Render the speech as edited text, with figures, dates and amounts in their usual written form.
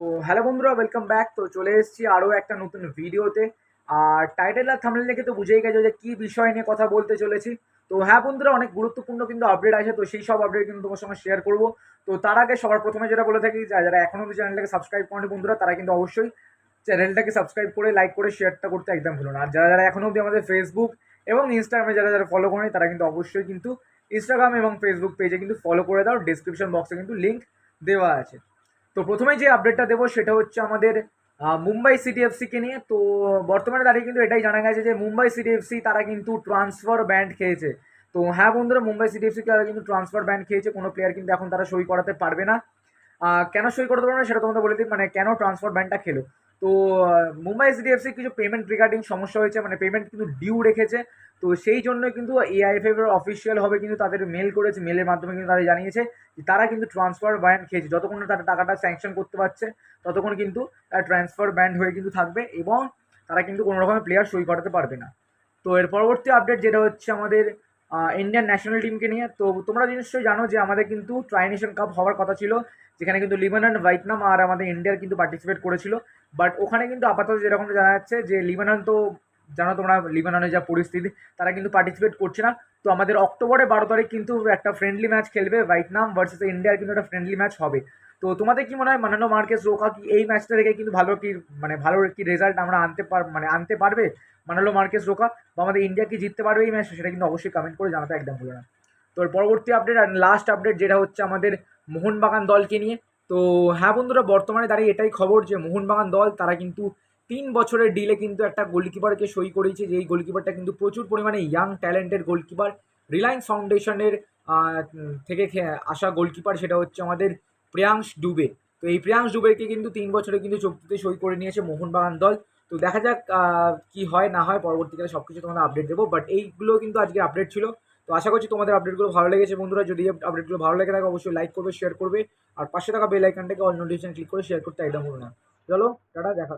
তো হ্যালো বন্ধুরা, welcome back. তো চলে এসেছি আরও একটা নতুন ভিডিওতে। আর টাইটেল আর থাম্বনেল দেখে তো বুঝেই গেছো যে কী বিষয় নিয়ে কথা বলতে চলেছি। তো হ্যাঁ বন্ধুরা, অনেক গুরুত্বপূর্ণ কিন্তু আপডেট আছে, তো সেই সব আপডেট কিন্তু তোমার সঙ্গে শেয়ার করবো। তো তার আগে সবার প্রথমে যেটা বলে থাকি, যারা এখনও অব্দি চ্যানেলটাকে সাবস্ক্রাইব করেনি বন্ধুরা, তারা কিন্তু অবশ্যই চ্যানেলটাকে সাবস্ক্রাইব করে লাইক করে শেয়ারটা করতে একদম ভুলো না। আর যারা যারা এখনও অব্দি আমাদের ফেসবুক এবং ইনস্টাগ্রামে যারা যারা ফলো করেনি, তারা কিন্তু অবশ্যই কিন্তু ইনস্টাগ্রাম এবং ফেসবুক পেজে কিন্তু ফলো করে দাও। ডিসক্রিপশন বক্সে কিন্তু লিঙ্ক দেওয়া আছে। তো প্রথমে যে আপডেটটা দেবো সেটা হচ্ছে আমাদের মুম্বাই সিটি এফসিকে নিয়ে। তো বর্তমানে দাঁড়িয়ে কিন্তু এটাই জানা গেছে যে মুম্বাই সিটি এফসি তারা কিন্তু ট্রান্সফার ব্যান্ড খেয়েছে। তো হ্যাঁ বন্ধুরা, মুম্বাই সিটি এফসি তারা কিন্তু ট্রান্সফার ব্যান্ড খেয়েছে। কোনো প্লেয়ার কিন্তু এখন তারা সই করাতে পারবে না। কেন সই করতে পারবে না সেটা তোমাদের বলে দিই, মানে কেন ট্রান্সফার ব্যান্ডটা খেলো। তো মুম্বাই সিটি এফসি কিছু পেমেন্ট রিগার্ডিং সমস্যা হয়েছে, মানে পেমেন্ট কিন্তু ডিউ রেখেছে। তো সেই জন্য কিন্তু এআইএফএফ এর অফিসিয়াল হবে কিন্তু তাদের মেল করেছে, মেলের মাধ্যমে কিন্তু তাদের জানিয়েছে যে তারা কিন্তু ট্রান্সফার ব্যান্ড খেয়েছে। যতক্ষণ না তারা টাকাটা স্যাংশন করতে পারছে ততক্ষণ কিন্তু ট্রান্সফার ব্যান্ড হয়ে কিন্তু থাকবে, এবং তারা কিন্তু কোনো রকমের প্লেয়ার সই করাতে পারবে না। তো এর পরবর্তী আপডেট যেটা হচ্ছে আমাদের ইন্ডিয়ান ন্যাশনাল টিমকে নিয়ে। তো তোমরা নিশ্চয়ই জানো যে আমাদের কিন্তু ট্রাই নেশন কাপ হওয়ার কথা ছিল, যেখানে কিন্তু লিবানন, ভিয়েতনাম আর আমাদের ইন্ডিয়ার কিন্তু পার্টিসিপেট করেছিল। বাট ওখানে কিন্তু আপাতত যেরকম জানা যাচ্ছে যে লিবানন, তো জানো তোমরা লিবাননের যা পরিস্থিতি, তারা কিন্তু পার্টিসিপেট করছে না। তো আমাদের অক্টোবরে 12 তারিখ কিন্তু একটা ফ্রেন্ডলি ম্যাচ খেলবে, ভিয়েতনাম ভার্সেস ইন্ডিয়ার কিন্তু একটা ফ্রেন্ডলি ম্যাচ হবে। তো তোমাদের কি মনে হয়, মানানো মার্কেস রোকা কি এই ম্যাচটা থেকে কিন্তু ভালো কি, মানে ভালো কি রেজাল্ট আমরা আনতে পারবে মানালো মার্কেস রোকা, বা আমাদের ইন্ডিয়া কি জিততে পারবে এই ম্যাচটা, সেটা কিন্তু অবশ্যই কমেন্ট করে জানাতে একদম ভুলো না। তো এর পরবর্তী আপডেট আর লাস্ট আপডেট যেটা হচ্ছে আমাদের মোহনবাগান দলকে নিয়ে। তো হ্যাঁ বন্ধুরা, বর্তমানে দাঁড়িয়ে এটাই খবর যে মোহনবাগান দল তারা কিন্তু 3 বছরের ডিলে কিন্তু একটা গোলকিপারকে সই করেছে, যে এই গোলকিপারটা কিন্তু প্রচুর পরিমাণে ইয়াং ট্যালেন্টেড গোলকিপার, রিলায়েন্স ফাউন্ডেশনের থেকে আসা গোলকিপার, সেটা হচ্ছে আমাদের প্রিয়াংশ ডুবে। তো এই প্রিয়াংশ ডুবেকে কিন্তু 3 বছরে কিন্তু চুক্তিতে সই করে নিয়েছে মোহনবাগান দল। তো দেখা যাক কি হয় না হয়, পরবর্তীকালে সব কিছু তোমাদের আপডেট দেবো। বাট এইগুলো কিন্তু আজকে আপডেট ছিল। তো আশা করছি তোমাদের আপডেটগুলো ভালো লেগেছে বন্ধুরা। যদি আপডেটগুলো ভালো লেগে থাকে অবশ্যই লাইক করবে, শেয়ার করবে, আর পাশে থাকা বেল আইকনটাকে অল নোটিফিকেশন ক্লিক করে শেয়ার করতে একদম ভুলো না। চলো টাটা, দেখা।